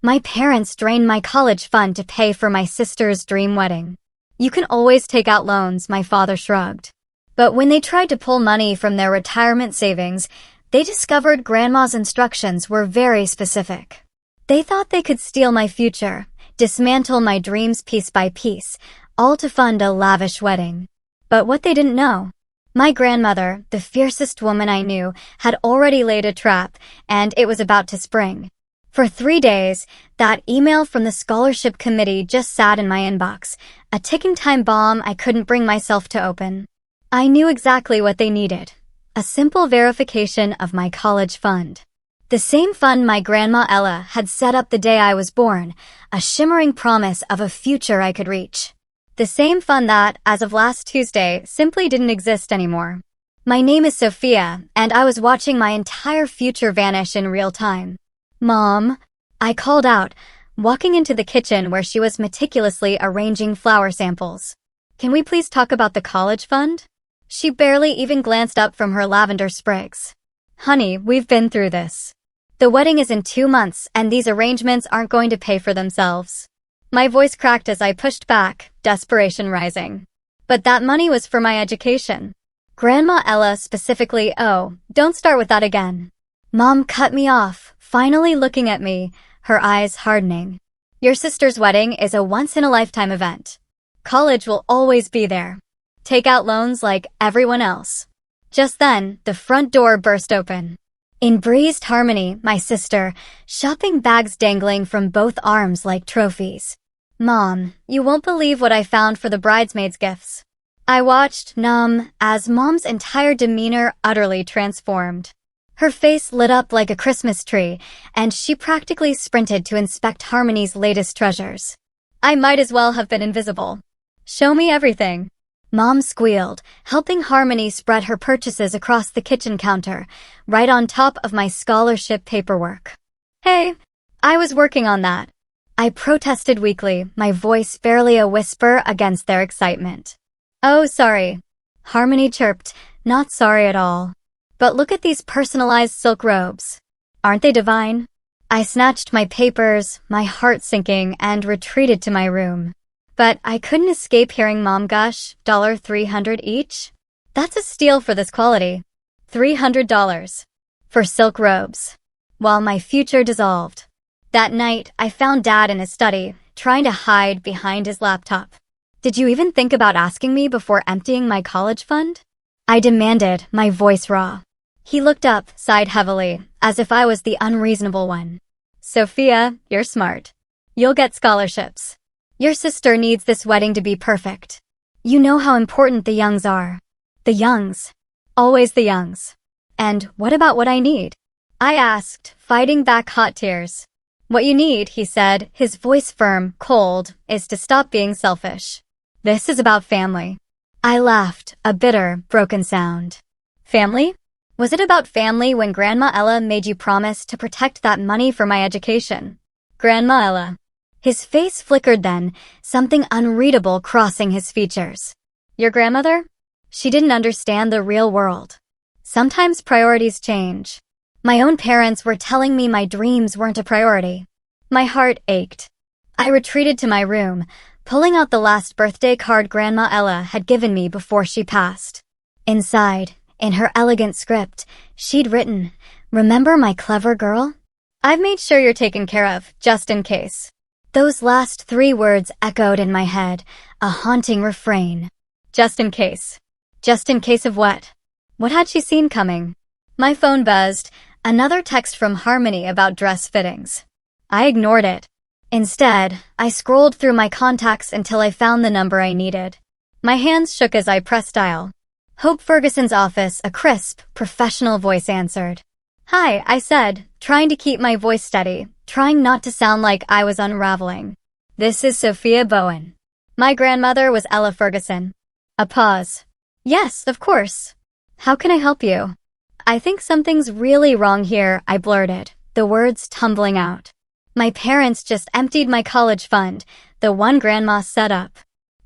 My parents drained my college fund to pay for my sister's dream wedding. You can always take out loans, my father shrugged. But when they tried to pull money from their retirement savings, they discovered Grandma's instructions were very specific. They thought they could steal my future, dismantle my dreams piece by piece, all to fund a lavish wedding. But what they didn't know, my grandmother, the fiercest woman I knew, had already laid a trap, and it was about to spring. For 3 days, that email from the scholarship committee just sat in my inbox, a ticking time bomb I couldn't bring myself to open. I knew exactly what they needed. A simple verification of my college fund. The same fund my grandma Ella had set up the day I was born, a shimmering promise of a future I could reach. The same fund that, as of last Tuesday, simply didn't exist anymore. My name is Sophia, and I was watching my entire future vanish in real time. "Mom," I called out, walking into the kitchen where she was meticulously arranging flower samples. "Can we please talk about the college fund?" She barely even glanced up from her lavender sprigs. "Honey, we've been through this. The wedding is in 2 months, and these arrangements aren't going to pay for themselves." My voice cracked as I pushed back, desperation rising. But that money was for my education. Grandma Ella specifically, "Oh, don't start with that again." Mom cut me off, finally looking at me, her eyes hardening. "Your sister's wedding is a once-in-a-lifetime event. College will always be there. Take out loans like everyone else." Just then, the front door burst open. In breezed Harmony, my sister, shopping bags dangling from both arms like trophies. "Mom, you won't believe what I found for the bridesmaids' gifts." I watched, numb, as Mom's entire demeanor utterly transformed. Her face lit up like a Christmas tree, and she practically sprinted to inspect Harmony's latest treasures. I might as well have been invisible. "Show me everything." Mom squealed, helping Harmony spread her purchases across the kitchen counter, right on top of my scholarship paperwork. "Hey, I was working on that." I protested weakly, my voice barely a whisper against their excitement. "Oh, sorry." Harmony chirped, not sorry at all. "But look at these personalized silk robes. Aren't they divine?" I snatched my papers, my heart sinking, and retreated to my room. But I couldn't escape hearing Mom gush, $300 each? That's a steal for this quality. $300 for silk robes. While my future dissolved. That night, I found Dad in his study, trying to hide behind his laptop. "Did you even think about asking me before emptying my college fund?" I demanded, my voice raw. He looked up, sighed heavily, as if I was the unreasonable one. "Sophia, you're smart. You'll get scholarships. Your sister needs this wedding to be perfect. You know how important the Youngs are." "The Youngs. Always the Youngs. And what about what I need?" I asked, fighting back hot tears. "What you need," he said, his voice firm, cold, "is to stop being selfish. This is about family." I laughed, a bitter, broken sound. "Family? Was it about family when Grandma Ella made you promise to protect that money for my education?" "Grandma Ella." His face flickered then, something unreadable crossing his features. "Your grandmother? She didn't understand the real world. Sometimes priorities change. My own parents were telling me my dreams weren't a priority." My heart ached. I retreated to my room, pulling out the last birthday card Grandma Ella had given me before she passed. Inside, in her elegant script, she'd written, "Remember my clever girl? I've made sure you're taken care of, just in case." Those last 3 words echoed in my head, a haunting refrain. Just in case. Just in case of what? What had she seen coming? My phone buzzed, another text from Harmony about dress fittings. I ignored it. Instead, I scrolled through my contacts until I found the number I needed. My hands shook as I pressed dial. Hope Ferguson's office, a crisp, professional voice answered. "Hi," I said, trying to keep my voice steady, trying not to sound like I was unraveling. "This is Sophia Bowen. My grandmother was Ella Ferguson." A pause. "Yes, of course. How can I help you?" "I think something's really wrong here," I blurted, the words tumbling out. "My parents just emptied my college fund, the one Grandma set up.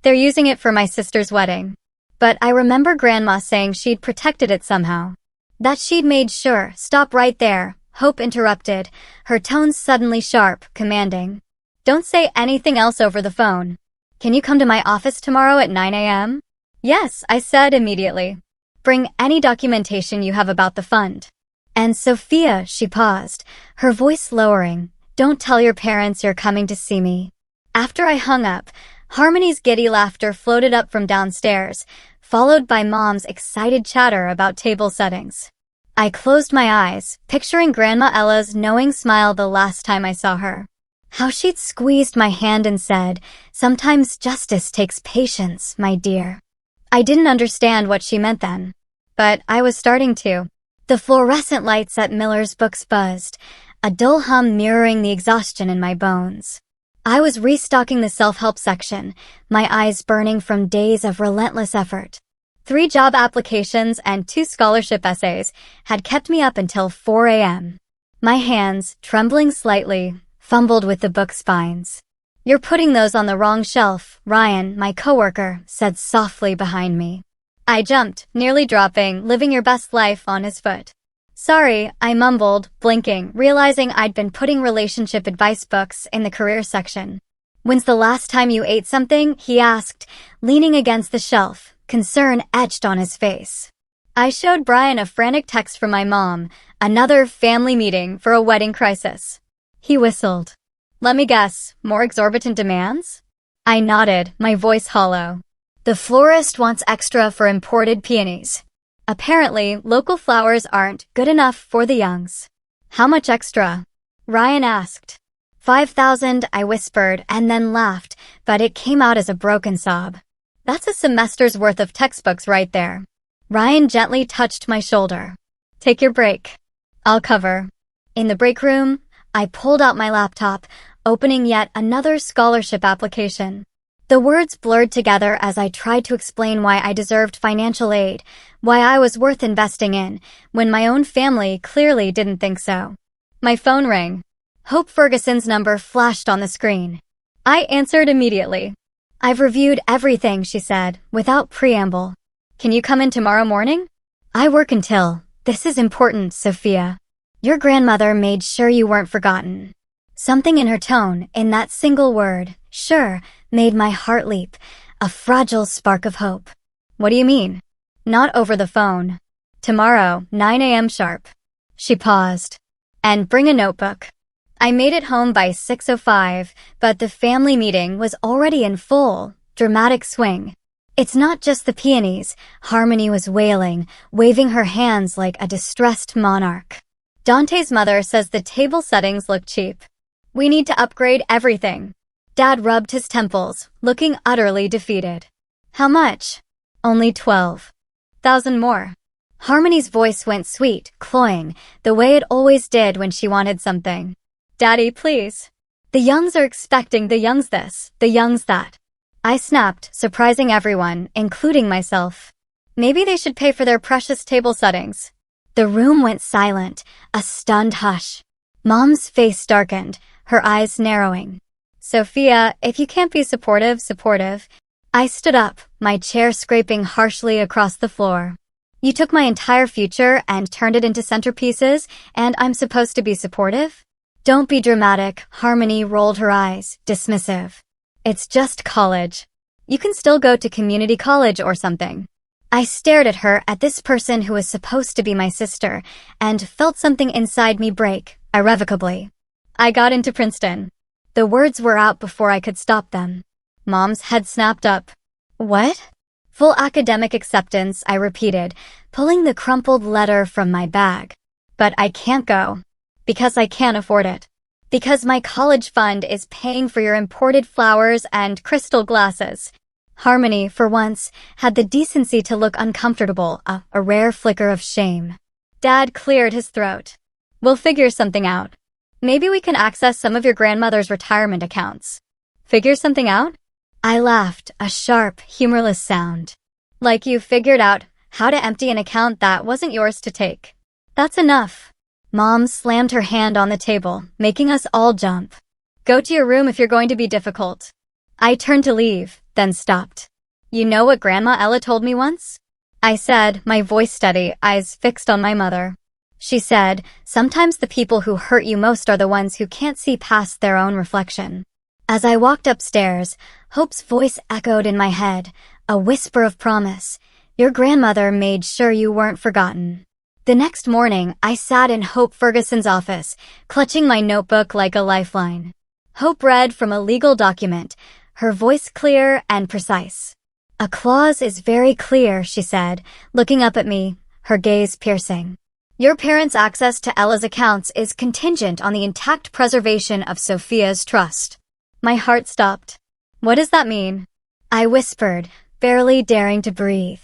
They're using it for my sister's wedding. But I remember Grandma saying she'd protected it somehow. That she'd made sure." "Stop right there," Hope interrupted, her tone suddenly sharp, commanding. Don't say anything else over the phone. Can you come to my office tomorrow at 9 a.m.? Yes, I said immediately. Bring any documentation you have about the fund. And Sophia, she paused, her voice lowering. Don't tell your parents you're coming to see me. After I hung up, Harmony's giddy laughter floated up from downstairs, followed by Mom's excited chatter about table settings. I closed my eyes, picturing Grandma Ella's knowing smile the last time I saw her. How she'd squeezed my hand and said, "Sometimes justice takes patience, my dear." I didn't understand what she meant then, but I was starting to. The fluorescent lights at Miller's Books buzzed, a dull hum mirroring the exhaustion in my bones. I was restocking the self-help section, my eyes burning from days of relentless effort. 3 job applications and 2 scholarship essays had kept me up until 4 a.m. My hands, trembling slightly, fumbled with the book spines. You're putting those on the wrong shelf, Ryan, my coworker, said softly behind me. I jumped, nearly dropping, living your best life on his foot. Sorry, I mumbled, blinking, realizing I'd been putting relationship advice books in the career section. When's the last time you ate something? He asked, leaning against the shelf, concern etched on his face. I showed Brian a frantic text from my mom, another family meeting for a wedding crisis. He whistled. Let me guess, more exorbitant demands? I nodded, my voice hollow. The florist wants extra for imported peonies. Apparently, local flowers aren't good enough for the Youngs. How much extra? Ryan asked. 5,000, I whispered, and then laughed, but it came out as a broken sob. That's a semester's worth of textbooks right there. Ryan gently touched my shoulder. Take your break. I'll cover. In the break room, I pulled out my laptop, opening yet another scholarship application. The words blurred together as I tried to explain why I deserved financial aid, why I was worth investing in, when my own family clearly didn't think so. My phone rang. Hope Ferguson's number flashed on the screen. I answered immediately. I've reviewed everything, she said, without preamble. Can you come in tomorrow morning? I work until. This is important, Sophia. Your grandmother made sure you weren't forgotten. Something in her tone, in that single word, sure, made my heart leap, a fragile spark of hope. What do you mean? Not over the phone. Tomorrow, 9 a.m. sharp. She paused. And bring a notebook. I made it home by 6:05, but the family meeting was already in full, dramatic swing. It's not just the peonies, Harmony was wailing, waving her hands like a distressed monarch. Dante's mother says the table settings look cheap. We need to upgrade everything. Dad rubbed his temples, looking utterly defeated. How much? Only 12,000 more. Harmony's voice went sweet, cloying, the way it always did when she wanted something. Daddy, please. The Youngs are expecting the Youngs this, the Youngs that. I snapped, surprising everyone, including myself. Maybe they should pay for their precious table settings. The room went silent, a stunned hush. Mom's face darkened, her eyes narrowing. Sophia, if you can't be supportive. I stood up, my chair scraping harshly across the floor. You took my entire future and turned it into centerpieces, and I'm supposed to be supportive? Don't be dramatic, Harmony rolled her eyes, dismissive. It's just college. You can still go to community college or something. I stared at her, at this person who was supposed to be my sister, and felt something inside me break, irrevocably. I got into Princeton. The words were out before I could stop them. Mom's head snapped up. What? Full academic acceptance, I repeated, pulling the crumpled letter from my bag. But I can't go. Because I can't afford it. Because my college fund is paying for your imported flowers and crystal glasses. Harmony, for once, had the decency to look uncomfortable, a rare flicker of shame. Dad cleared his throat. We'll figure something out. Maybe we can access some of your grandmother's retirement accounts. Figure something out? I laughed, a sharp, humorless sound. Like you figured out how to empty an account that wasn't yours to take. That's enough. Mom slammed her hand on the table, making us all jump. Go to your room if you're going to be difficult. I turned to leave, then stopped. You know what Grandma Ella told me once? I said, my voice steady, eyes fixed on my mother. She said, sometimes the people who hurt you most are the ones who can't see past their own reflection. As I walked upstairs, Hope's voice echoed in my head, a whisper of promise. Your grandmother made sure you weren't forgotten. The next morning, I sat in Hope Ferguson's office, clutching my notebook like a lifeline. Hope read from a legal document, her voice clear and precise. A clause is very clear, she said, looking up at me, her gaze piercing. Your parents' access to Ella's accounts is contingent on the intact preservation of Sophia's trust. My heart stopped. What does that mean? I whispered, barely daring to breathe.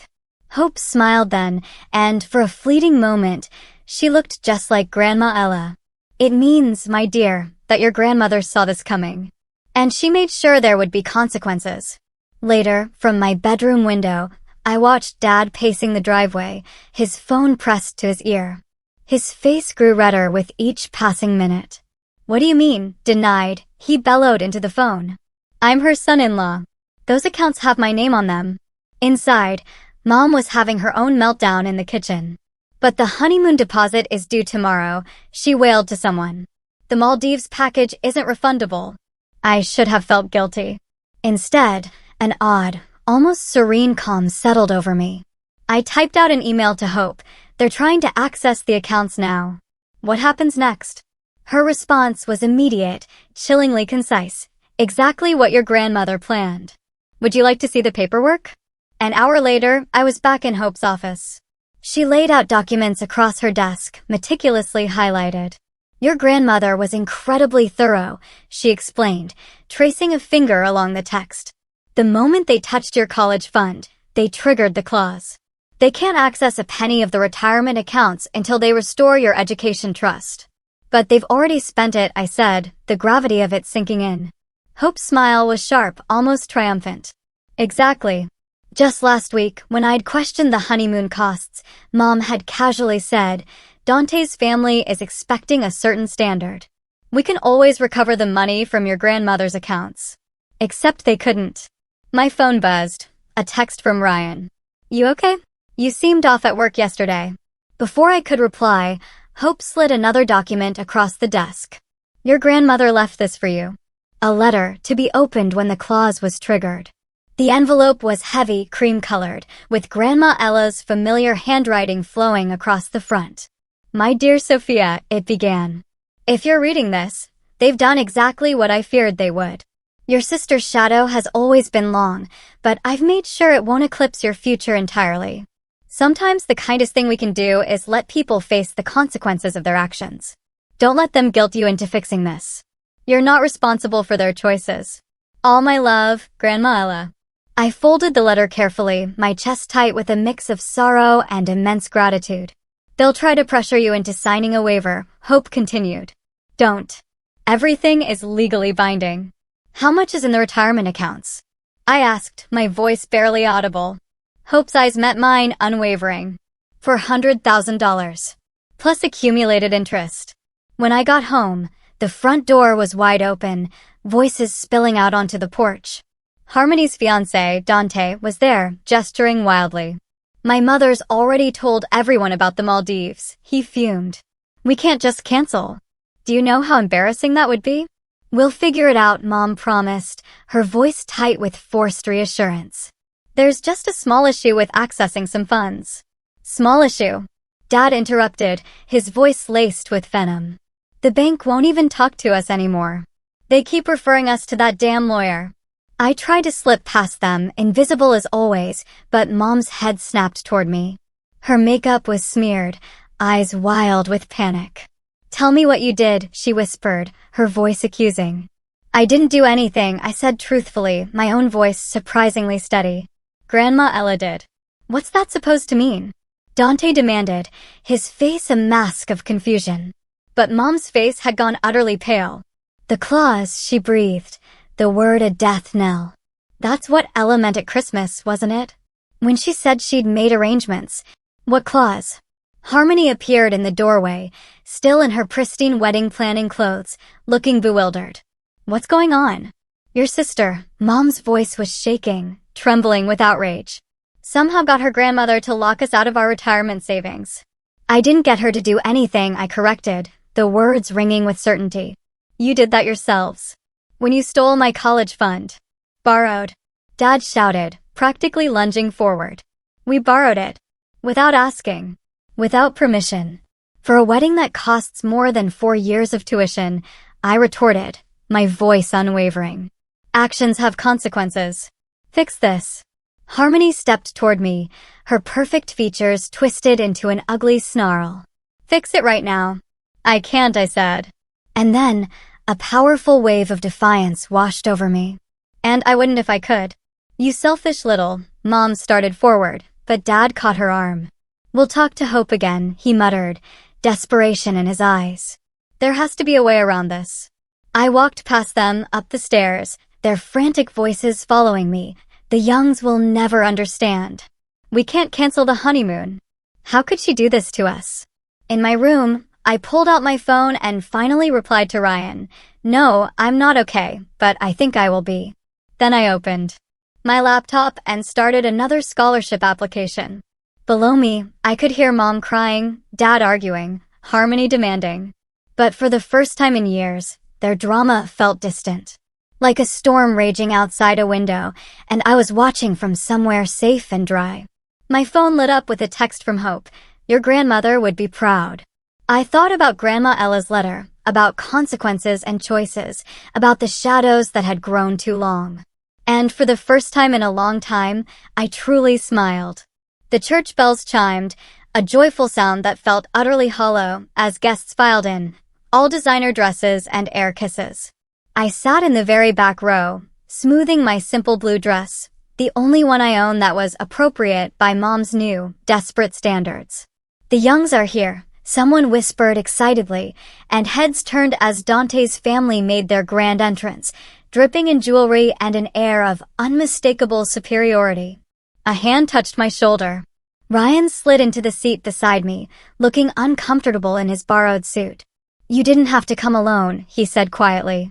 Hope smiled then, and for a fleeting moment, she looked just like Grandma Ella. It means, my dear, that your grandmother saw this coming. And she made sure there would be consequences. Later, from my bedroom window, I watched Dad pacing the driveway, his phone pressed to his ear. His face grew redder with each passing minute. What do you mean, denied? He bellowed into the phone. I'm her son-in-law. Those accounts have my name on them. Inside, Mom was having her own meltdown in the kitchen. But the honeymoon deposit is due tomorrow, she wailed to someone. The Maldives package isn't refundable. I should have felt guilty. Instead, an odd, almost serene calm settled over me. I typed out an email to Hope. They're trying to access the accounts now. What happens next? Her response was immediate, chillingly concise. Exactly what your grandmother planned. Would you like to see the paperwork? An hour later, I was back in Hope's office. She laid out documents across her desk, meticulously highlighted. Your grandmother was incredibly thorough, she explained, tracing a finger along the text. The moment they touched your college fund, they triggered the clause. They can't access a penny of the retirement accounts until they restore your education trust. But they've already spent it, I said, the gravity of it sinking in. Hope's smile was sharp, almost triumphant. Exactly. Just last week, when I'd questioned the honeymoon costs, Mom had casually said, Dante's family is expecting a certain standard. We can always recover the money from your grandmother's accounts. Except they couldn't. My phone buzzed. A text from Ryan. You okay? You seemed off at work yesterday. Before I could reply, Hope slid another document across the desk. Your grandmother left this for you. A letter to be opened when the clause was triggered. The envelope was heavy, cream-colored, with Grandma Ella's familiar handwriting flowing across the front. My dear Sophia, it began. If you're reading this, they've done exactly what I feared they would. Your sister's shadow has always been long, but I've made sure it won't eclipse your future entirely. Sometimes the kindest thing we can do is let people face the consequences of their actions. Don't let them guilt you into fixing this. You're not responsible for their choices. All my love, Grandma Ella. I folded the letter carefully, my chest tight with a mix of sorrow and immense gratitude. They'll try to pressure you into signing a waiver, Hope continued. Don't. Everything is legally binding. How much is in the retirement accounts? I asked, my voice barely audible. Hope's eyes met mine, unwavering. $400,000. Plus accumulated interest. When I got home, the front door was wide open, voices spilling out onto the porch. Harmony's fiancé, Dante, was there, gesturing wildly. My mother's already told everyone about the Maldives, he fumed. We can't just cancel. Do you know how embarrassing that would be? We'll figure it out, Mom promised, her voice tight with forced reassurance. There's just a small issue with accessing some funds. Small issue? Dad interrupted, his voice laced with venom. The bank won't even talk to us anymore. They keep referring us to that damn lawyer. I tried to slip past them, invisible as always, but Mom's head snapped toward me. Her makeup was smeared, eyes wild with panic. Tell me what you did, she whispered, her voice accusing. I didn't do anything, I said truthfully, my own voice surprisingly steady. Grandma Ella did. What's that supposed to mean? Dante demanded, his face a mask of confusion. But Mom's face had gone utterly pale. The clause, she breathed. The word a death knell. That's what Ella meant at Christmas, wasn't it? When she said she'd made arrangements. What clause? Harmony appeared in the doorway, still in her pristine wedding planning clothes, looking bewildered. What's going on? Your sister, Mom's voice was shaking, trembling with outrage. Somehow got her grandmother to lock us out of our retirement savings. I didn't get her to do anything, I corrected, the words ringing with certainty. You did that yourselves. When you stole my college fund. Borrowed. Dad shouted, practically lunging forward. We borrowed it. Without asking. Without permission. For a wedding that costs more than 4 years of tuition, I retorted, my voice unwavering. Actions have consequences. Fix this. Harmony stepped toward me, her perfect features twisted into an ugly snarl. Fix it right now. I can't, I said. And then, a powerful wave of defiance washed over me. And I wouldn't if I could. You selfish little, Mom started forward, but Dad caught her arm. We'll talk to Hope again, he muttered, desperation in his eyes. There has to be a way around this. I walked past them, up the stairs, their frantic voices following me. The Youngs will never understand. We can't cancel the honeymoon. How could she do this to us? In my room, I pulled out my phone and finally replied to Ryan. No, I'm not okay, but I think I will be. Then I opened my laptop and started another scholarship application. Below me, I could hear Mom crying, Dad arguing, Harmony demanding. But for the first time in years, their drama felt distant. Like a storm raging outside a window, and I was watching from somewhere safe and dry. My phone lit up with a text from Hope. Your grandmother would be proud. I thought about Grandma Ella's letter, about consequences and choices, about the shadows that had grown too long. And for the first time in a long time, I truly smiled. The church bells chimed, a joyful sound that felt utterly hollow as guests filed in, all designer dresses and air kisses. I sat in the very back row, smoothing my simple blue dress, the only one I own that was appropriate by Mom's new, desperate standards. The Youngs are here, someone whispered excitedly, and heads turned as Dante's family made their grand entrance, dripping in jewelry and an air of unmistakable superiority. A hand touched my shoulder. Ryan slid into the seat beside me, looking uncomfortable in his borrowed suit. You didn't have to come alone, he said quietly.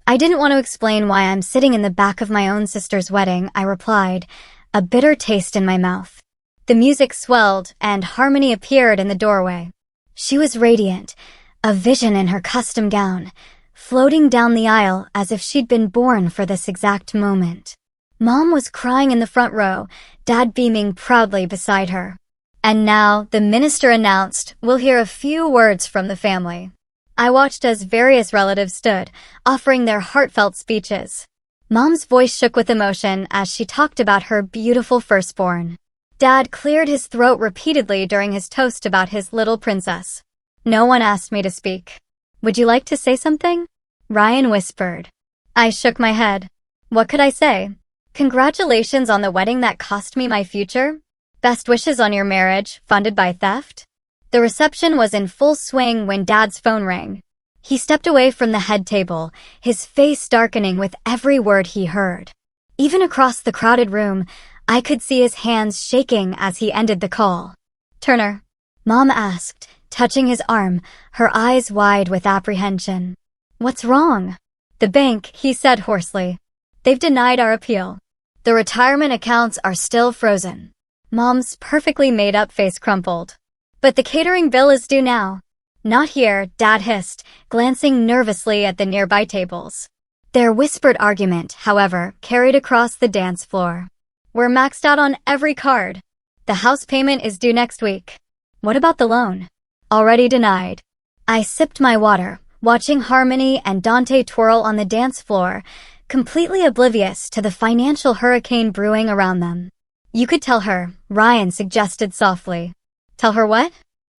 I didn't want to explain why I'm sitting in the back of my own sister's wedding, I replied, a bitter taste in my mouth. The music swelled, and Harmony appeared in the doorway. She was radiant, a vision in her custom gown, floating down the aisle as if she'd been born for this exact moment. Mom was crying in the front row, Dad beaming proudly beside her. And now, the minister announced, we'll hear a few words from the family. I watched as various relatives stood, offering their heartfelt speeches. Mom's voice shook with emotion as she talked about her beautiful firstborn. Dad cleared his throat repeatedly during his toast about his little princess. No one asked me to speak. Would you like to say something? Ryan whispered. I shook my head. What could I say? Congratulations on the wedding that cost me my future? Best wishes on your marriage, funded by theft? The reception was in full swing when Dad's phone rang. He stepped away from the head table, his face darkening with every word he heard. Even across the crowded room, I could see his hands shaking as he ended the call. Turner, Mom asked, touching his arm, her eyes wide with apprehension. What's wrong? The bank, he said hoarsely. They've denied our appeal. The retirement accounts are still frozen. Mom's perfectly made-up face crumpled. But the catering bill is due now. Not here, Dad hissed, glancing nervously at the nearby tables. Their whispered argument, however, carried across the dance floor. We're maxed out on every card. The house payment is due next week. What about the loan? Already denied. I sipped my water, watching Harmony and Dante twirl on the dance floor, completely oblivious to the financial hurricane brewing around them. You could tell her, Ryan suggested softly. Tell her what?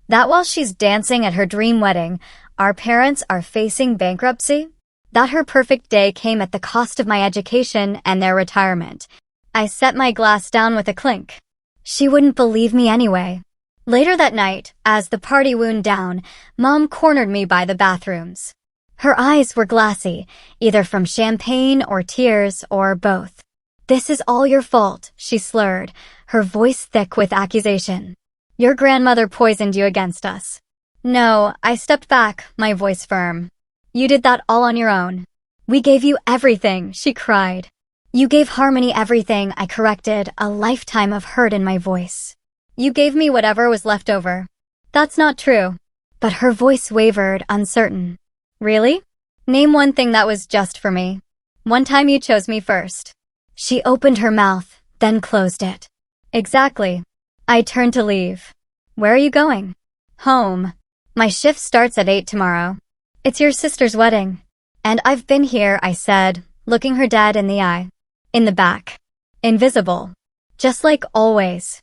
That while she's dancing at her dream wedding, our parents are facing bankruptcy? That her perfect day came at the cost of my education and their retirement. I set my glass down with a clink. She wouldn't believe me anyway. Later that night, as the party wound down, Mom cornered me by the bathrooms. Her eyes were glassy, either from champagne or tears or both. This is all your fault, she slurred, her voice thick with accusation. Your grandmother poisoned you against us. No, I stepped back, my voice firm. You did that all on your own. We gave you everything, she cried. You gave Harmony everything, I corrected, a lifetime of hurt in my voice. You gave me whatever was left over. That's not true. But her voice wavered, uncertain. Really? Name one thing that was just for me. One time you chose me first. She opened her mouth, then closed it. Exactly. I turned to leave. Where are you going? Home. My shift starts at 8 tomorrow. It's your sister's wedding. And I've been here, I said, looking her dead in the eye. In the back. Invisible. Just like always.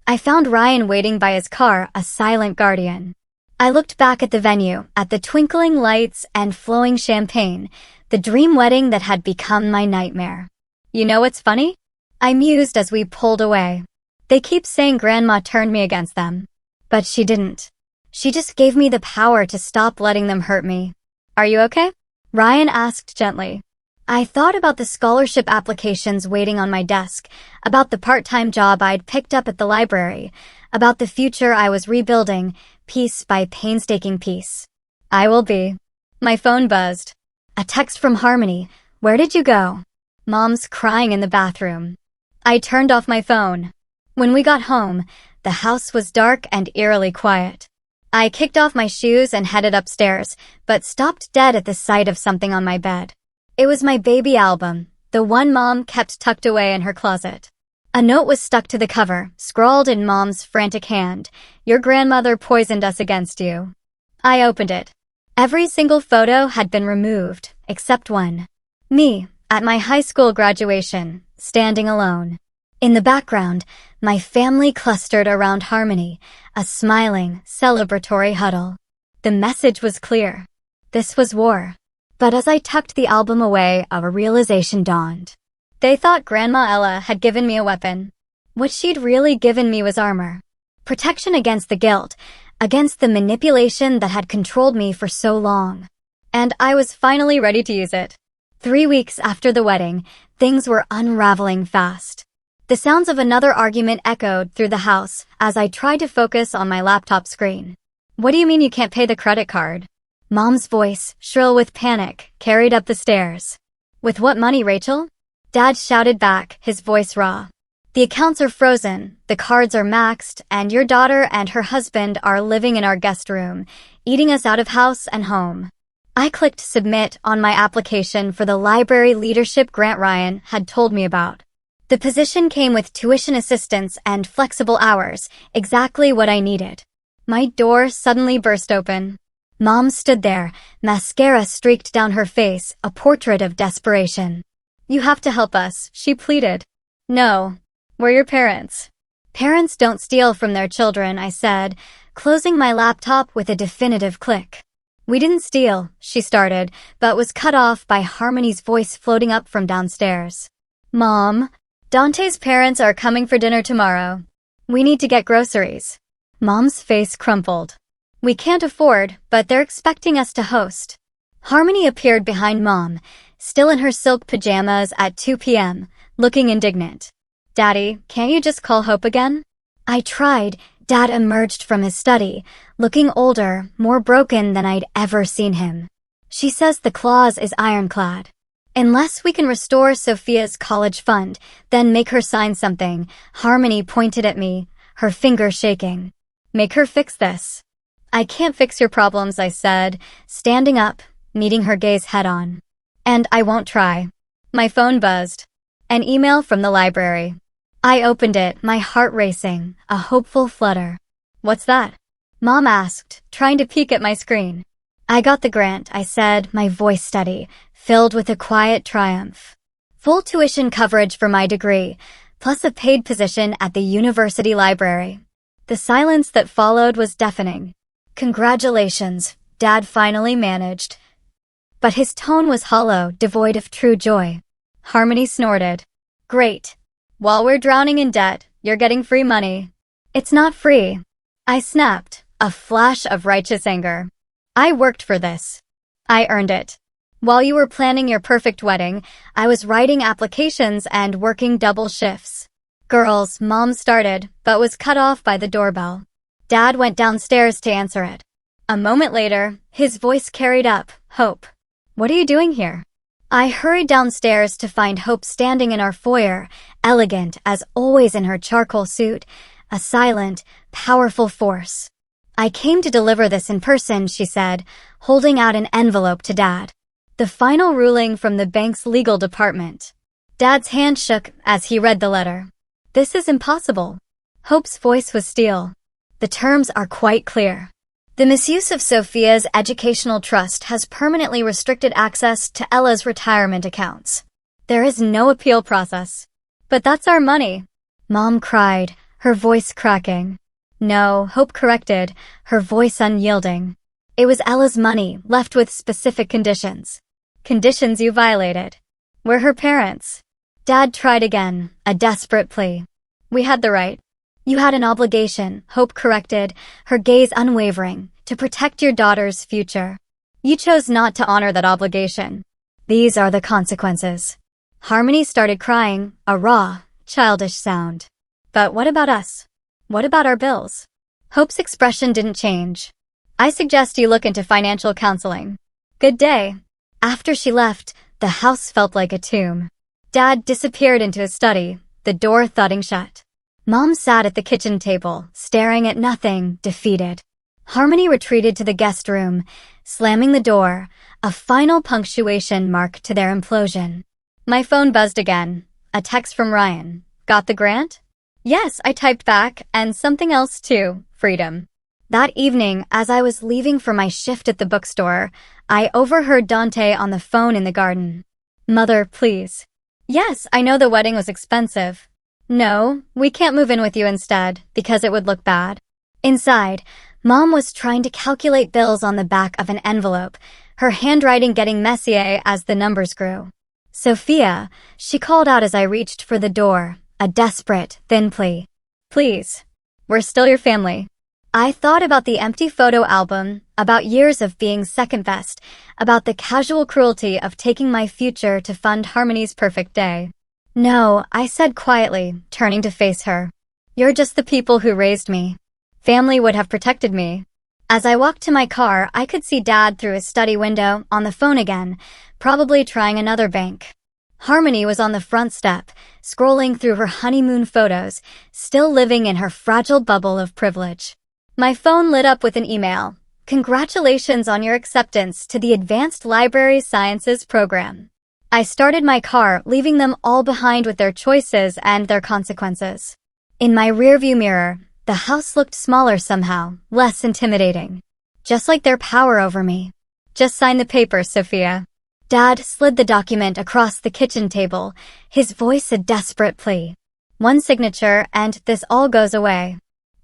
I found Ryan waiting by his car, a silent guardian. I looked back at the venue, at the twinkling lights and flowing champagne, the dream wedding that had become my nightmare. You know what's funny? I mused as we pulled away. They keep saying Grandma turned me against them. But she didn't. She just gave me the power to stop letting them hurt me. Are you okay? Ryan asked gently. I thought about the scholarship applications waiting on my desk, about the part-time job I'd picked up at the library, about the future I was rebuilding, piece by painstaking piece. I will be. My phone buzzed. A text from Harmony. Where did you go? Mom's crying in the bathroom. I turned off my phone. When we got home, the house was dark and eerily quiet. I kicked off my shoes and headed upstairs, but stopped dead at the sight of something on my bed. It was my baby album, the one Mom kept tucked away in her closet. A note was stuck to the cover, scrawled in Mom's frantic hand. Your grandmother poisoned us against you. I opened it. Every single photo had been removed, except one. Me, at my high school graduation, standing alone. In the background, my family clustered around Harmony, a smiling, celebratory huddle. The message was clear. This was war. But as I tucked the album away, a realization dawned. They thought Grandma Ella had given me a weapon. What she'd really given me was armor. Protection against the guilt, against the manipulation that had controlled me for so long. And I was finally ready to use it. 3 weeks after the wedding, things were unraveling fast. The sounds of another argument echoed through the house as I tried to focus on my laptop screen. What do you mean you can't pay the credit card? Mom's voice, shrill with panic, carried up the stairs. With what money, Rachel? Dad shouted back, his voice raw. The accounts are frozen, the cards are maxed, and your daughter and her husband are living in our guest room, eating us out of house and home. I clicked submit on my application for the library leadership grant Ryan had told me about. The position came with tuition assistance and flexible hours, exactly what I needed. My door suddenly burst open. Mom stood there, mascara streaked down her face, a portrait of desperation. You have to help us, she pleaded. No. We're your parents. Parents don't steal from their children, I said, closing my laptop with a definitive click. We didn't steal, she started, but was cut off by Harmony's voice floating up from downstairs. Mom, Dante's parents are coming for dinner tomorrow. We need to get groceries. Mom's face crumpled. We can't afford, but they're expecting us to host. Harmony appeared behind Mom, still in her silk pajamas at 2 p.m., looking indignant. Daddy, can't you just call Hope again? I tried. Dad emerged from his study, looking older, more broken than I'd ever seen him. She says the clause is ironclad. Unless we can restore Sophia's college fund, then make her sign something. Harmony pointed at me, her finger shaking. Make her fix this. I can't fix your problems, I said, standing up, meeting her gaze head-on. And I won't try. My phone buzzed. An email from the library. I opened it, my heart racing, a hopeful flutter. What's that? Mom asked, trying to peek at my screen. I got the grant, I said, my voice steady, filled with a quiet triumph. Full tuition coverage for my degree, plus a paid position at the university library. The silence that followed was deafening. Congratulations, Dad finally managed. But his tone was hollow, devoid of true joy. Harmony snorted. Great. While we're drowning in debt, you're getting free money. It's not free. I snapped, a flash of righteous anger. I worked for this. I earned it. While you were planning your perfect wedding, I was writing applications and working double shifts. Girls, Mom started, but was cut off by the doorbell. Dad went downstairs to answer it. A moment later, his voice carried up, Hope. What are you doing here? I hurried downstairs to find Hope standing in our foyer, elegant as always in her charcoal suit, a silent, powerful force. I came to deliver this in person, she said, holding out an envelope to Dad. The final ruling from the bank's legal department. Dad's hand shook as he read the letter. This is impossible. Hope's voice was steel. The terms are quite clear. The misuse of Sophia's educational trust has permanently restricted access to Ella's retirement accounts. There is no appeal process. But that's our money. Mom cried, her voice cracking. No, Hope corrected, her voice unyielding. It was Ella's money, left with specific conditions. Conditions you violated. We're her parents. Dad tried again, a desperate plea. We had the right. You had an obligation, Hope corrected, her gaze unwavering, to protect your daughter's future. You chose not to honor that obligation. These are the consequences. Harmony started crying, a raw, childish sound. But what about us? What about our bills? Hope's expression didn't change. I suggest you look into financial counseling. Good day. After she left, the house felt like a tomb. Dad disappeared into his study, the door thudding shut. Mom sat at the kitchen table, staring at nothing, defeated. Harmony retreated to the guest room, slamming the door, a final punctuation mark to their implosion. My phone buzzed again. A text from Ryan. Got the grant? Yes, I typed back, and something else too, freedom. That evening, as I was leaving for my shift at the bookstore, I overheard Dante on the phone in the garden. Mother, please. Yes, I know the wedding was expensive. No, we can't move in with you instead, because it would look bad. Inside, Mom was trying to calculate bills on the back of an envelope, her handwriting getting messier as the numbers grew. Sophia, she called out as I reached for the door, a desperate, thin plea. Please. We're still your family. I thought about the empty photo album, about years of being second best, about the casual cruelty of taking my future to fund Harmony's perfect day. No, I said quietly, turning to face her. You're just the people who raised me. Family would have protected me. As I walked to my car, I could see Dad through his study window, on the phone again, probably trying another bank. Harmony was on the front step, scrolling through her honeymoon photos, still living in her fragile bubble of privilege. My phone lit up with an email. Congratulations on your acceptance to the Advanced Library Sciences program. I started my car, leaving them all behind with their choices and their consequences. In my rearview mirror, the house looked smaller somehow, less intimidating. Just like their power over me. Just sign the papers, Sophia. Dad slid the document across the kitchen table, his voice a desperate plea. One signature, and this all goes away.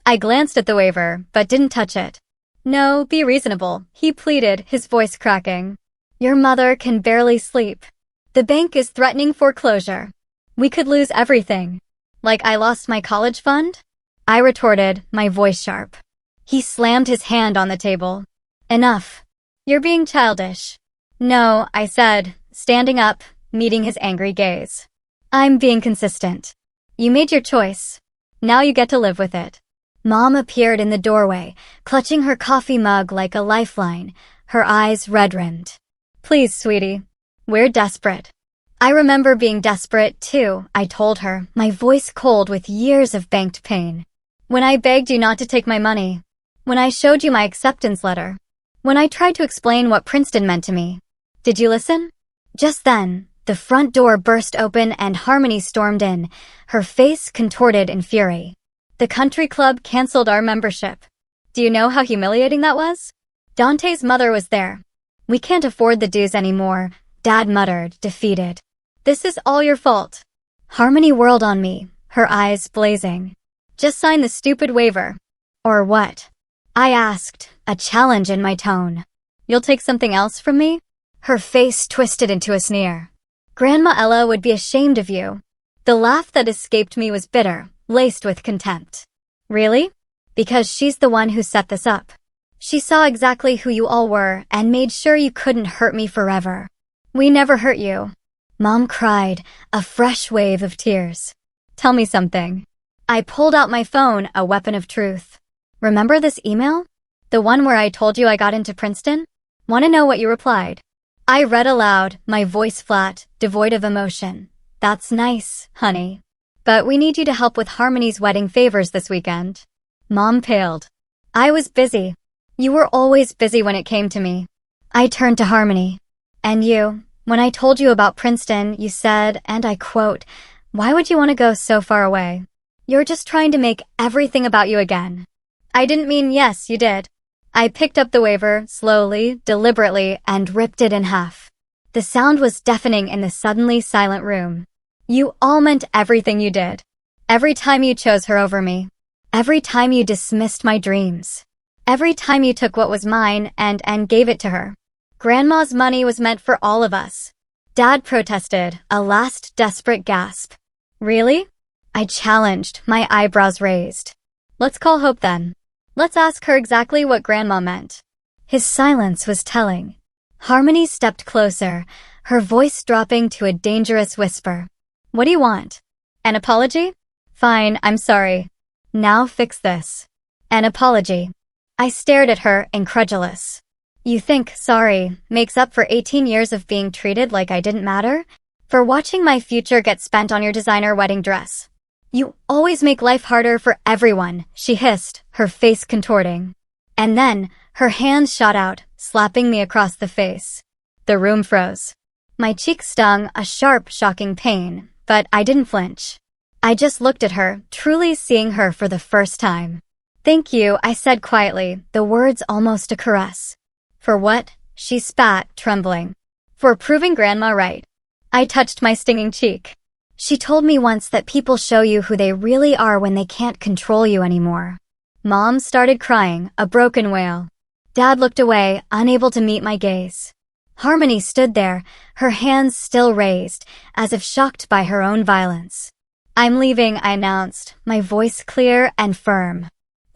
I glanced at the waiver, but didn't touch it. No, be reasonable, he pleaded, his voice cracking. Your mother can barely sleep. The bank is threatening foreclosure. We could lose everything. Like I lost my college fund? I retorted, my voice sharp. He slammed his hand on the table. Enough. You're being childish. No, I said, standing up, meeting his angry gaze. I'm being consistent. You made your choice. Now you get to live with it. Mom appeared in the doorway, clutching her coffee mug like a lifeline, her eyes red-rimmed. Please, sweetie. We're desperate. I remember being desperate, too, I told her, my voice cold with years of banked pain. When I begged you not to take my money. When I showed you my acceptance letter. When I tried to explain what Princeton meant to me. Did you listen? Just then, the front door burst open and Harmony stormed in, her face contorted in fury. The country club canceled our membership. Do you know how humiliating that was? Dante's mother was there. We can't afford the dues anymore, Dad muttered, defeated. This is all your fault. Harmony whirled on me, her eyes blazing. Just sign the stupid waiver. Or what? I asked, a challenge in my tone. You'll take something else from me? Her face twisted into a sneer. Grandma Ella would be ashamed of you. The laugh that escaped me was bitter, laced with contempt. Really? Because she's the one who set this up. She saw exactly who you all were and made sure you couldn't hurt me forever. We never hurt you. Mom cried, a fresh wave of tears. Tell me something. I pulled out my phone, a weapon of truth. Remember this email? The one where I told you I got into Princeton? Want to know what you replied? I read aloud, my voice flat, devoid of emotion. That's nice, honey. But we need you to help with Harmony's wedding favors this weekend. Mom paled. I was busy. You were always busy when it came to me. I turned to Harmony. And you, when I told you about Princeton, you said, and I quote, "Why would you want to go so far away? You're just trying to make everything about you again." I didn't mean yes, you did. I picked up the waiver, slowly, deliberately, and ripped it in half. The sound was deafening in the suddenly silent room. You all meant everything you did. Every time you chose her over me. Every time you dismissed my dreams. Every time you took what was mine and gave it to her. Grandma's money was meant for all of us. Dad protested, a last desperate gasp. Really? I challenged, my eyebrows raised. Let's call Hope then. Let's ask her exactly what Grandma meant. His silence was telling. Harmony stepped closer, her voice dropping to a dangerous whisper. What do you want? An apology? Fine, I'm sorry. Now fix this. An apology. I stared at her, incredulous. You think sorry makes up for 18 years of being treated like I didn't matter? For watching my future get spent on your designer wedding dress? You always make life harder for everyone, she hissed, her face contorting. And then, her hand shot out, slapping me across the face. The room froze. My cheek stung a sharp, shocking pain, but I didn't flinch. I just looked at her, truly seeing her for the first time. Thank you, I said quietly, the words almost a caress. For what? She spat, trembling. For proving Grandma right. I touched my stinging cheek. She told me once that people show you who they really are when they can't control you anymore. Mom started crying, a broken wail. Dad looked away, unable to meet my gaze. Harmony stood there, her hands still raised, as if shocked by her own violence. I'm leaving, I announced, my voice clear and firm.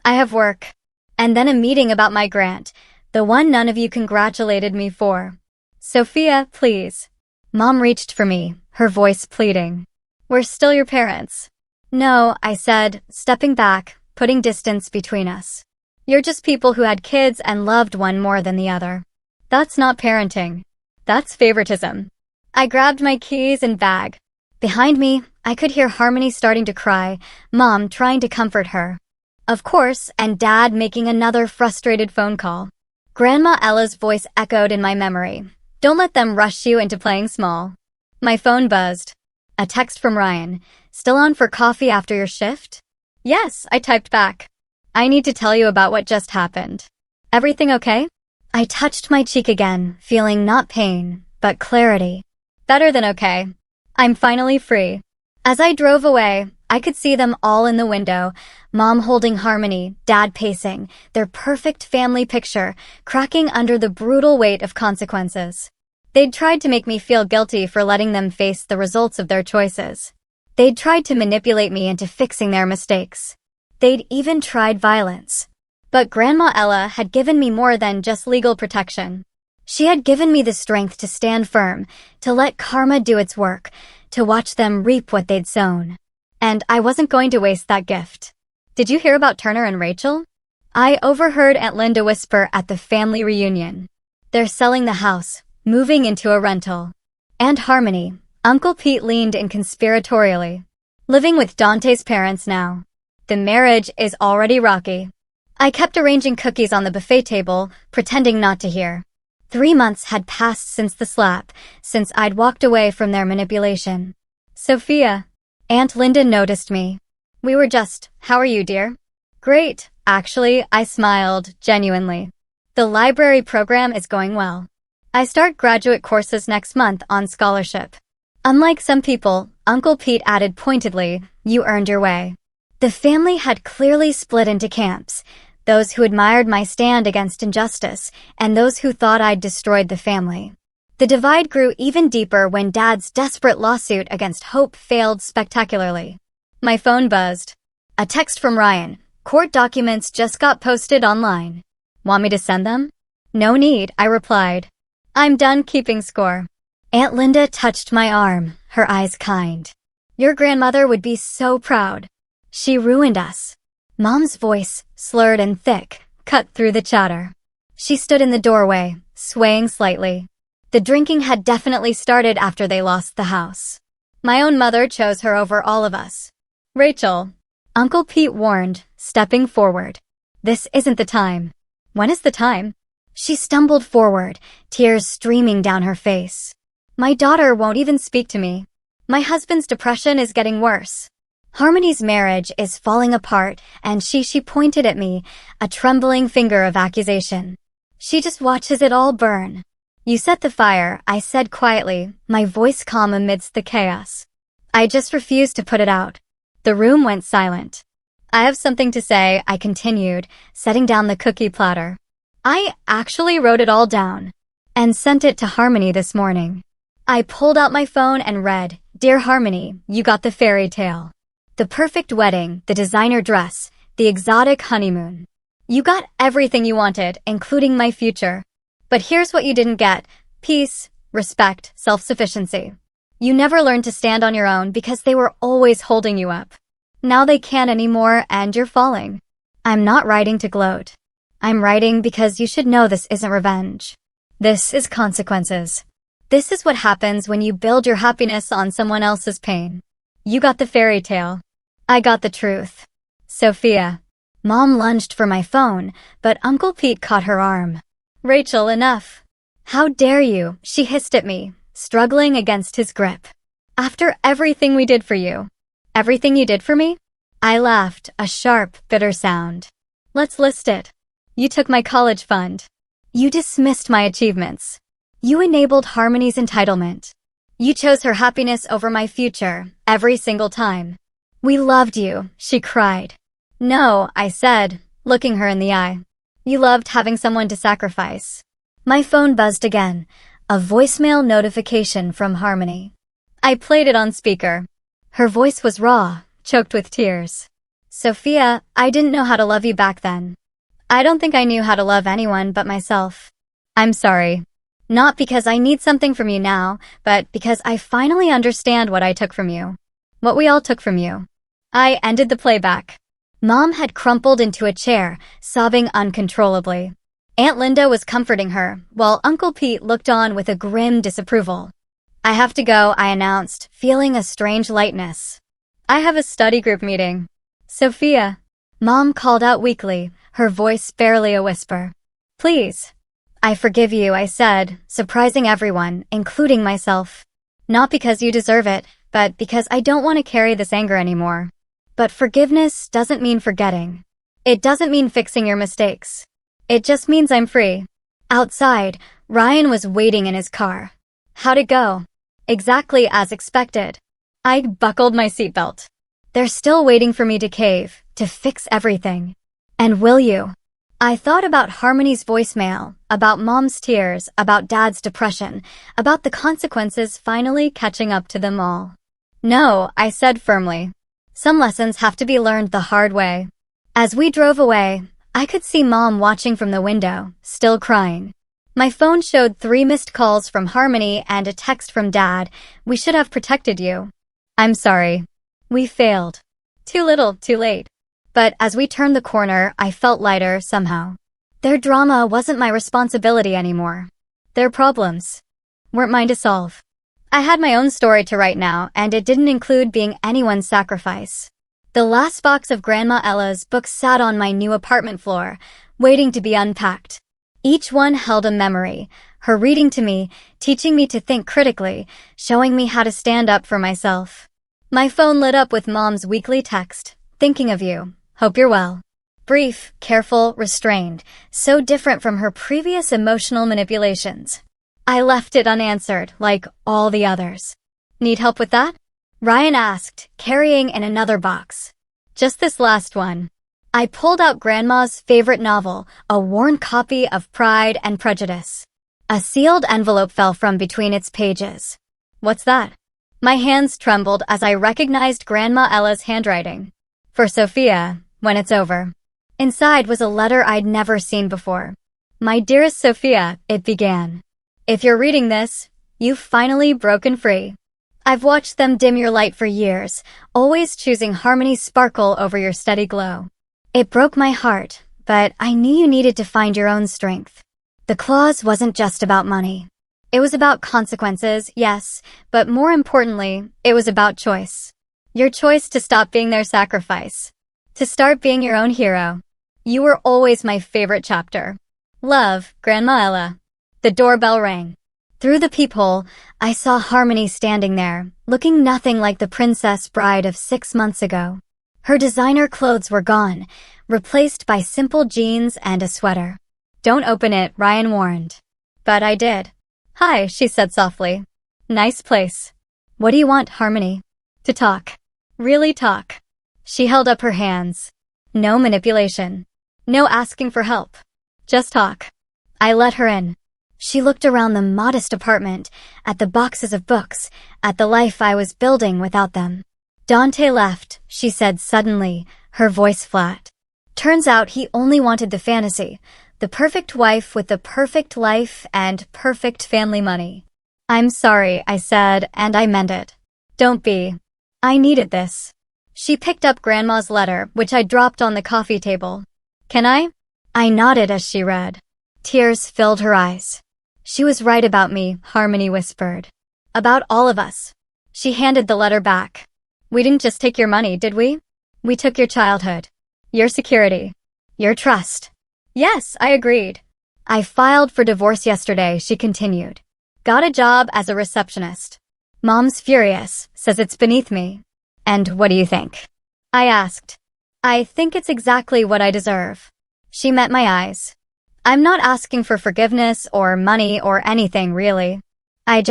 I have work. And then a meeting about my grant, the one none of you congratulated me for. Sophia, please. Mom reached for me, her voice pleading. We're still your parents. No, I said, stepping back, putting distance between us. You're just people who had kids and loved one more than the other. That's not parenting. That's favoritism. I grabbed my keys and bag. Behind me, I could hear Harmony starting to cry, Mom trying to comfort her. Of course, and Dad making another frustrated phone call. Grandma Ella's voice echoed in my memory. Don't let them rush you into playing small. My phone buzzed. A text from Ryan. Still on for coffee after your shift? Yes, I typed back. I need to tell you about what just happened. Everything okay? I touched my cheek again, feeling not pain, but clarity. Better than okay. I'm finally free. As I drove away, I could see them all in the window, Mom holding Harmony, Dad pacing, their perfect family picture, cracking under the brutal weight of consequences. They'd tried to make me feel guilty for letting them face the results of their choices. They'd tried to manipulate me into fixing their mistakes. They'd even tried violence. But Grandma Ella had given me more than just legal protection. She had given me the strength to stand firm, to let karma do its work, to watch them reap what they'd sown. And I wasn't going to waste that gift. Did you hear about Turner and Rachel? I overheard Aunt Linda whisper at the family reunion. They're selling the house, moving into a rental. And Harmony, Uncle Pete leaned in conspiratorially. Living with Dante's parents now. The marriage is already rocky. I kept arranging cookies on the buffet table, pretending not to hear. 3 months had passed since the slap, since I'd walked away from their manipulation. Sophia. Aunt Linda noticed me. We were just, how are you, dear? Great, actually, I smiled, genuinely. The library program is going well. I start graduate courses next month on scholarship. Unlike some people, Uncle Pete added pointedly, you earned your way. The family had clearly split into camps, those who admired my stand against injustice, and those who thought I'd destroyed the family. The divide grew even deeper when Dad's desperate lawsuit against Hope failed spectacularly. My phone buzzed. A text from Ryan. Court documents just got posted online. Want me to send them? No need, I replied. I'm done keeping score. Aunt Linda touched my arm, her eyes kind. Your grandmother would be so proud. She ruined us. Mom's voice, slurred and thick, cut through the chatter. She stood in the doorway, swaying slightly. The drinking had definitely started after they lost the house. My own mother chose her over all of us. Rachel, Uncle Pete warned, stepping forward. This isn't the time. When is the time? She stumbled forward, tears streaming down her face. My daughter won't even speak to me. My husband's depression is getting worse. Harmony's marriage is falling apart, and she pointed at me, a trembling finger of accusation. She just watches it all burn. You set the fire, I said quietly, my voice calm amidst the chaos. I just refused to put it out. The room went silent. I have something to say, I continued, setting down the cookie platter. I actually wrote it all down and sent it to Harmony this morning. I pulled out my phone and read, Dear Harmony, you got the fairy tale. The perfect wedding, the designer dress, the exotic honeymoon. You got everything you wanted, including my future. But here's what you didn't get: peace, respect, self-sufficiency. You never learned to stand on your own because they were always holding you up. Now they can't anymore and you're falling. I'm not writing to gloat. I'm writing because you should know this isn't revenge. This is consequences. This is what happens when you build your happiness on someone else's pain. You got the fairy tale. I got the truth. Sophia. Mom lunged for my phone, but Uncle Pete caught her arm. Rachel, enough. How dare you, she hissed at me, struggling against his grip. After everything we did for you. Everything you did for me? I laughed, a sharp, bitter sound. Let's list it. You took my college fund. You dismissed my achievements. You enabled Harmony's entitlement. You chose her happiness over my future, every single time. We loved you, she cried. No, I said, looking her in the eye. You loved having someone to sacrifice. My phone buzzed again, a voicemail notification from Harmony. I played it on speaker. Her voice was raw, choked with tears. Sophia, I didn't know how to love you back then. I don't think I knew how to love anyone but myself. I'm sorry. Not because I need something from you now, but because I finally understand what I took from you. What we all took from you. I ended the playback. Mom had crumpled into a chair, sobbing uncontrollably. Aunt Linda was comforting her, while Uncle Pete looked on with a grim disapproval. I have to go, I announced, feeling a strange lightness. I have a study group meeting. Sophia. Mom called out weakly, her voice barely a whisper. Please. I forgive you, I said, surprising everyone, including myself. Not because you deserve it, but because I don't want to carry this anger anymore. But forgiveness doesn't mean forgetting. It doesn't mean fixing your mistakes. It just means I'm free. Outside, Ryan was waiting in his car. How'd it go? Exactly as expected. I buckled my seatbelt. They're still waiting for me to cave, to fix everything. And will you? I thought about Harmony's voicemail, about Mom's tears, about Dad's depression, about the consequences finally catching up to them all. No, I said firmly. Some lessons have to be learned the hard way. As we drove away, I could see Mom watching from the window, still crying. My phone showed 3 missed calls from Harmony and a text from Dad. We should have protected you. I'm sorry. We failed. Too little, too late. But as we turned the corner, I felt lighter somehow. Their drama wasn't my responsibility anymore. Their problems weren't mine to solve. I had my own story to write now, and it didn't include being anyone's sacrifice. The last box of Grandma Ella's books sat on my new apartment floor, waiting to be unpacked. Each one held a memory, her reading to me, teaching me to think critically, showing me how to stand up for myself. My phone lit up with Mom's weekly text, thinking of you, hope you're well. Brief, careful, restrained, so different from her previous emotional manipulations. I left it unanswered, like all the others. Need help with that? Ryan asked, carrying in another box. Just this last one. I pulled out Grandma's favorite novel, a worn copy of Pride and Prejudice. A sealed envelope fell from between its pages. What's that? My hands trembled as I recognized Grandma Ella's handwriting. For Sophia, when it's over. Inside was a letter I'd never seen before. My dearest Sophia, it began. If you're reading this, you've finally broken free. I've watched them dim your light for years, always choosing Harmony's sparkle over your steady glow. It broke my heart, but I knew you needed to find your own strength. The clause wasn't just about money. It was about consequences, yes, but more importantly, it was about choice. Your choice to stop being their sacrifice. To start being your own hero. You were always my favorite chapter. Love, Grandma Ella. The doorbell rang. Through the peephole, I saw Harmony standing there, looking nothing like the princess bride of 6 months ago. Her designer clothes were gone, replaced by simple jeans and a sweater. Don't open it, Ryan warned. But I did. Hi, she said softly. Nice place. What do you want, Harmony? To talk. Really talk. She held up her hands. No manipulation. No asking for help. Just talk. I let her in. She looked around the modest apartment, at the boxes of books, at the life I was building without them. Dante left, she said suddenly, her voice flat. Turns out he only wanted the fantasy, the perfect wife with the perfect life and perfect family money. I'm sorry, I said, and I meant it. Don't be. I needed this. She picked up Grandma's letter, which I dropped on the coffee table. Can I? I nodded as she read. Tears filled her eyes. She was right about me, Harmony whispered. About all of us. She handed the letter back. We didn't just take your money, did we? We took your childhood. Your security. Your trust. Yes, I agreed. I filed for divorce yesterday, she continued. Got a job as a receptionist. Mom's furious, says it's beneath me. And what do you think? I asked. I think it's exactly what I deserve. She met my eyes. I'm not asking for forgiveness or money or anything, really. I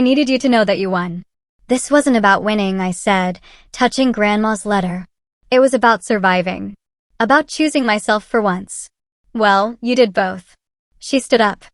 needed you to know that you won. This wasn't about winning, I said, touching Grandma's letter. It was about surviving. About choosing myself for once. Well, you did both. She stood up.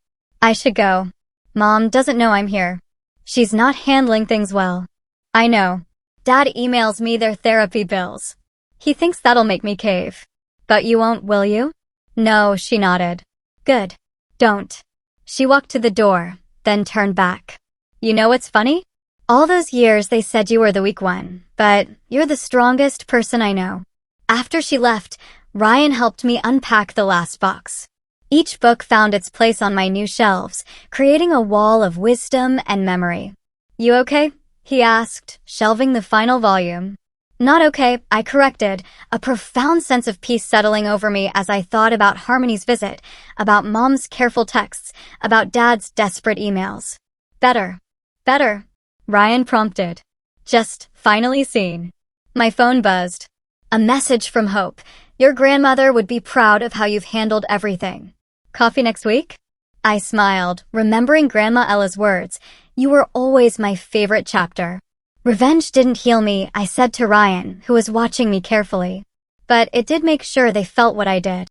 I should go. Mom doesn't know I'm here. She's not handling things well. I know. Dad emails me their therapy bills. He thinks that'll make me cave. But you won't, will you? No, she nodded. Good. Don't. She walked to the door, then turned back. You know what's funny? All those years they said you were the weak one, but you're the strongest person I know. After she left, Ryan helped me unpack the last box. Each book found its place on my new shelves, creating a wall of wisdom and memory. You okay? He asked, shelving the final volume. Not okay, I corrected, a profound sense of peace settling over me as I thought about Harmony's visit, about Mom's careful texts, about Dad's desperate emails. Better. Better. Ryan prompted. Just finally seen. My phone buzzed. A message from Hope. Your grandmother would be proud of how you've handled everything. Coffee next week? I smiled, remembering Grandma Ella's words. You were always my favorite chapter. Revenge didn't heal me, I said to Ryan, who was watching me carefully. But it did make sure they felt what I did.